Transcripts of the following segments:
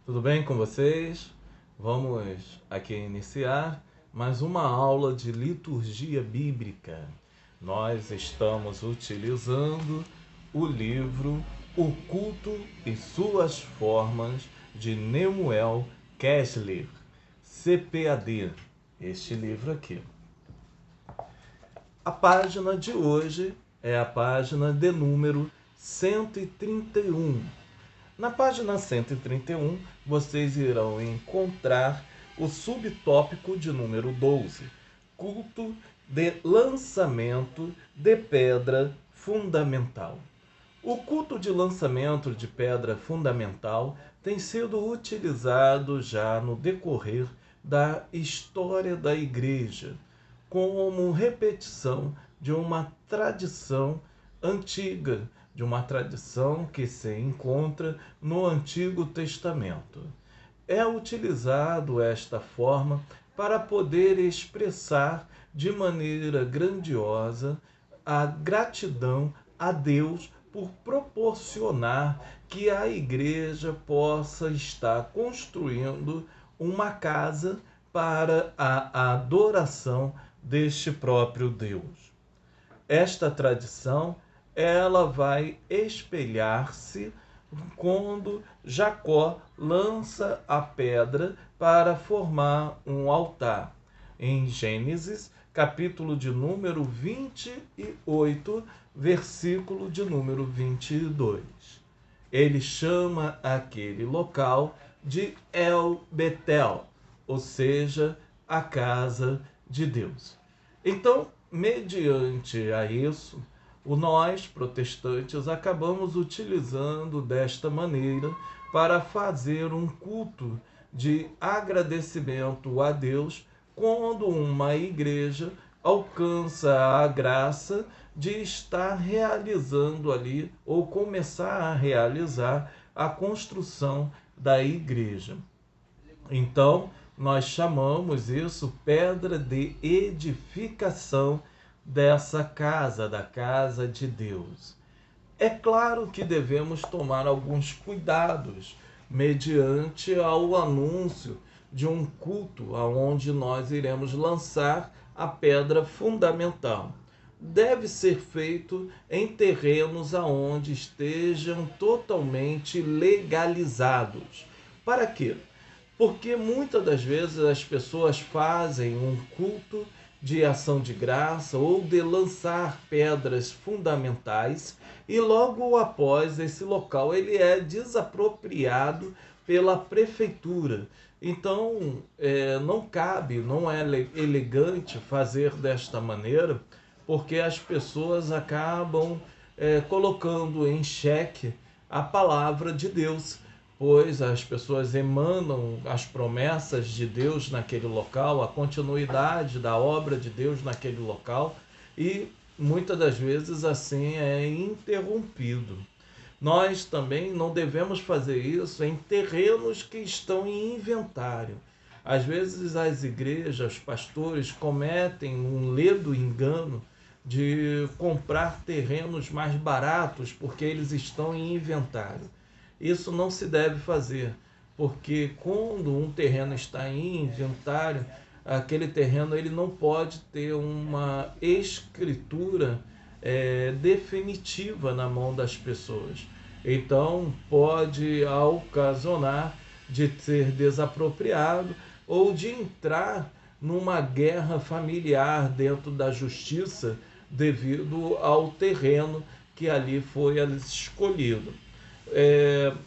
Tudo bem com vocês? Vamos aqui iniciar mais uma aula de liturgia bíblica. Nós estamos utilizando o livro O Culto e Suas Formas de Nemuel Kessler, CPAD, este livro aqui. A página de hoje é a página de número 131. Na página 131, vocês irão encontrar o subtópico de número 12, culto de lançamento de pedra fundamental. O culto de lançamento de pedra fundamental tem sido utilizado já no decorrer da história da Igreja, como repetição de uma tradição antiga, de uma tradição que se encontra no Antigo Testamento. É utilizado esta forma para poder expressar de maneira grandiosa a gratidão a Deus por proporcionar que a igreja possa estar construindo uma casa para a adoração deste próprio Deus. Esta tradição ela vai espelhar-se quando Jacó lança a pedra para formar um altar. Em Gênesis, capítulo de número 28, versículo de número 22. Ele chama aquele local de El Betel, ou seja, a casa de Deus. Então, mediante a isso, nós, protestantes, acabamos utilizando desta maneira para fazer um culto de agradecimento a Deus quando uma igreja alcança a graça de estar realizando ali ou começar a realizar a construção da igreja. Então, nós chamamos isso pedra de edificação dessa casa, da casa de Deus. É claro que devemos tomar alguns cuidados mediante ao anúncio de um culto aonde nós iremos lançar a pedra fundamental. Deve ser feito em terrenos aonde estejam totalmente legalizados. Para quê? Porque muitas das vezes as pessoas fazem um culto de ação de graça ou de lançar pedras fundamentais e logo após esse local ele é desapropriado pela prefeitura. Então não cabe, não é elegante fazer desta maneira, porque as pessoas acabam colocando em xeque a palavra de Deus, pois as pessoas emanam as promessas de Deus naquele local, a continuidade da obra de Deus naquele local, e muitas das vezes assim é interrompido. Nós também não devemos fazer isso em terrenos que estão em inventário. Às vezes as igrejas, os pastores cometem um ledo engano de comprar terrenos mais baratos porque eles estão em inventário. Isso não se deve fazer, porque quando um terreno está em inventário, aquele terreno ele não pode ter uma escritura definitiva na mão das pessoas. Então pode ocasionar de ser desapropriado ou de entrar numa guerra familiar dentro da justiça devido ao terreno que ali foi escolhido.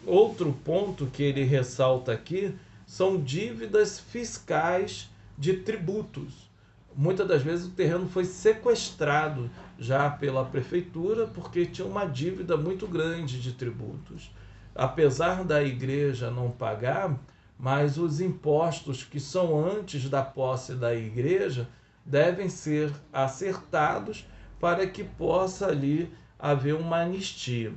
Outro ponto que ele ressalta aqui são dívidas fiscais de tributos. Muitas das vezes o terreno foi sequestrado já pela prefeitura porque tinha uma dívida muito grande de tributos. Apesar da igreja não pagar, mas os impostos que são antes da posse da igreja devem ser acertados para que possa ali haver uma anistia.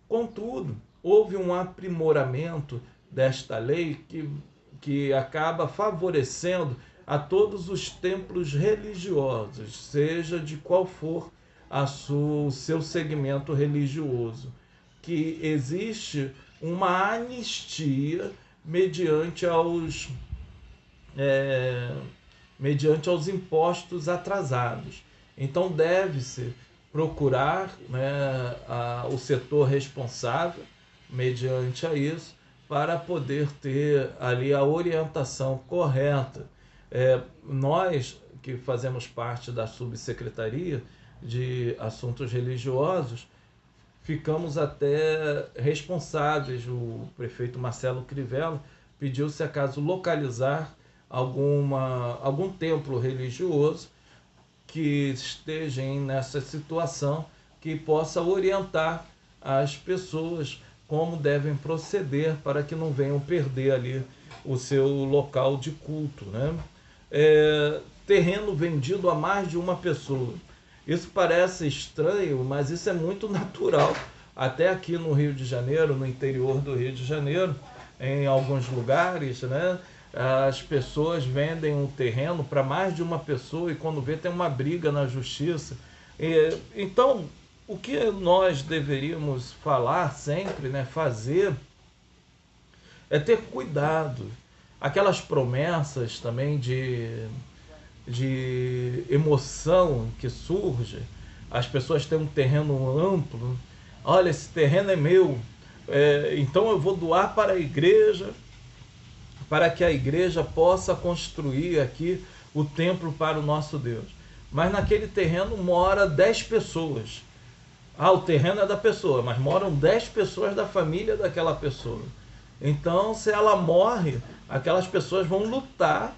Contudo, houve um aprimoramento desta lei que acaba favorecendo a todos os templos religiosos, seja de qual for o seu segmento religioso, que existe uma anistia mediante aos, é, mediante aos impostos atrasados. Então deve-se procurar, né, o setor responsável, mediante a isso, para poder ter ali a orientação correta. Nós que fazemos parte da subsecretaria de assuntos religiosos, ficamos até responsáveis. O prefeito Marcelo Crivella pediu se acaso localizar algum templo religioso que esteja nessa situação, que possa orientar as pessoas como devem proceder para que não venham perder ali o seu local de culto, né? Terreno vendido a mais de uma pessoa. Isso parece estranho, mas isso é muito natural. Até aqui no Rio de Janeiro, no interior do Rio de Janeiro, em alguns lugares, né, as pessoas vendem um terreno para mais de uma pessoa e quando vê tem uma briga na justiça. Então, o que nós deveríamos falar sempre, né, fazer, é ter cuidado. Aquelas promessas também de emoção que surge, as pessoas têm um terreno amplo, olha, esse terreno é meu, então eu vou doar para a igreja, para que a igreja possa construir aqui o templo para o nosso Deus. Mas naquele terreno mora 10 pessoas. O terreno é da pessoa, mas moram 10 pessoas da família daquela pessoa. Então, se ela morre, aquelas pessoas vão lutar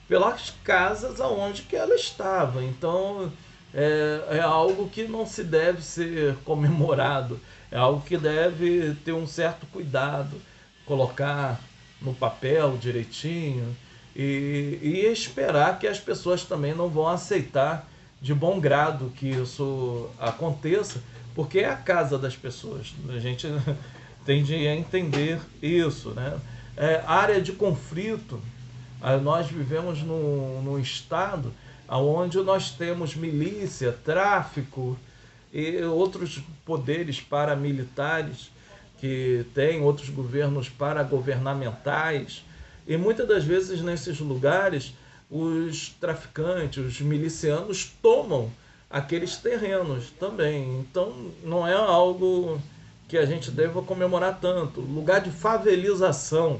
pelas casas aonde que ela estava. Então, é algo que não se deve ser comemorado, é algo que deve ter um certo cuidado, colocar no papel direitinho e esperar que as pessoas também não vão aceitar de bom grado que isso aconteça, porque é a casa das pessoas. A gente tende a entender isso, né? Área de conflito. Nós vivemos num estado onde nós temos milícia, tráfico e outros poderes paramilitares, que tem outros governos paragovernamentais, e muitas das vezes nesses lugares os traficantes, os milicianos tomam aqueles terrenos também. Então não é algo que a gente deva comemorar tanto. Lugar de favelização.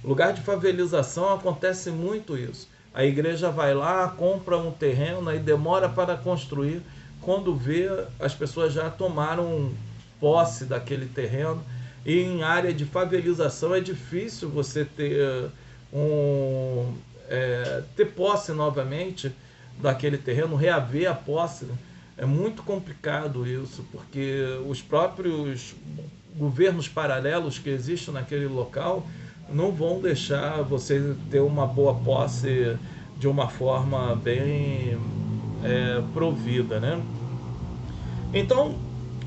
Lugar de favelização acontece muito isso. A igreja vai lá, compra um terreno e demora para construir. Quando vê, as pessoas já tomaram posse daquele terreno. E em área de favelização é difícil você ter posse novamente daquele terreno, reaver a posse. É muito complicado isso, porque os próprios governos paralelos que existem naquele local não vão deixar você ter uma boa posse de uma forma bem provida, né? Então,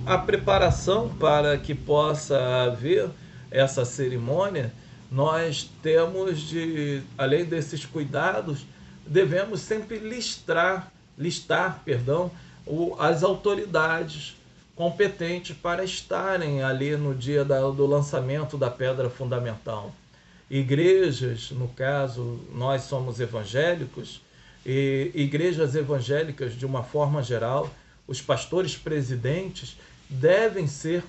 a preparação para que possa haver essa cerimônia, nós temos além desses cuidados, devemos sempre listar, as autoridades competentes para estarem ali no dia do lançamento da pedra fundamental. Igrejas, no caso, nós somos evangélicos, e igrejas evangélicas, de uma forma geral, os pastores presidentes devem ser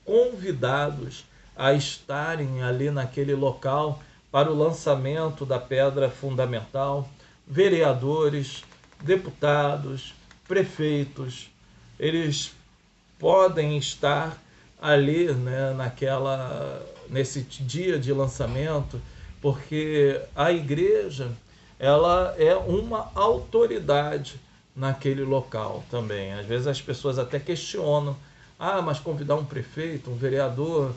convidados a estarem ali naquele local para o lançamento da pedra fundamental. Vereadores, deputados, prefeitos, eles podem estar ali, né, nesse dia de lançamento, porque a igreja, ela é uma autoridade naquele local também. Às vezes as pessoas até questionam, mas convidar um prefeito, um vereador,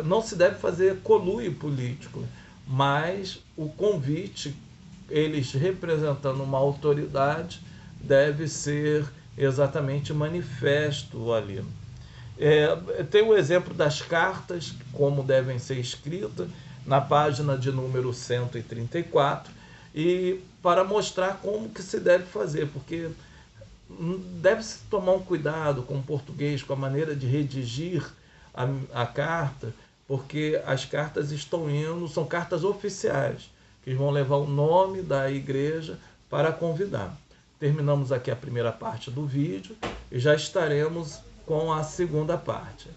não se deve fazer conluio político, mas o convite, eles representando uma autoridade, deve ser exatamente manifesto ali. Tem o exemplo das cartas, como devem ser escritas, na página de número 134, e para mostrar como que se deve fazer, porque deve-se tomar um cuidado com o português, com a maneira de redigir a carta, porque as cartas estão indo, são cartas oficiais, que vão levar o nome da igreja para convidar. Terminamos aqui a primeira parte do vídeo e já estaremos com a segunda parte.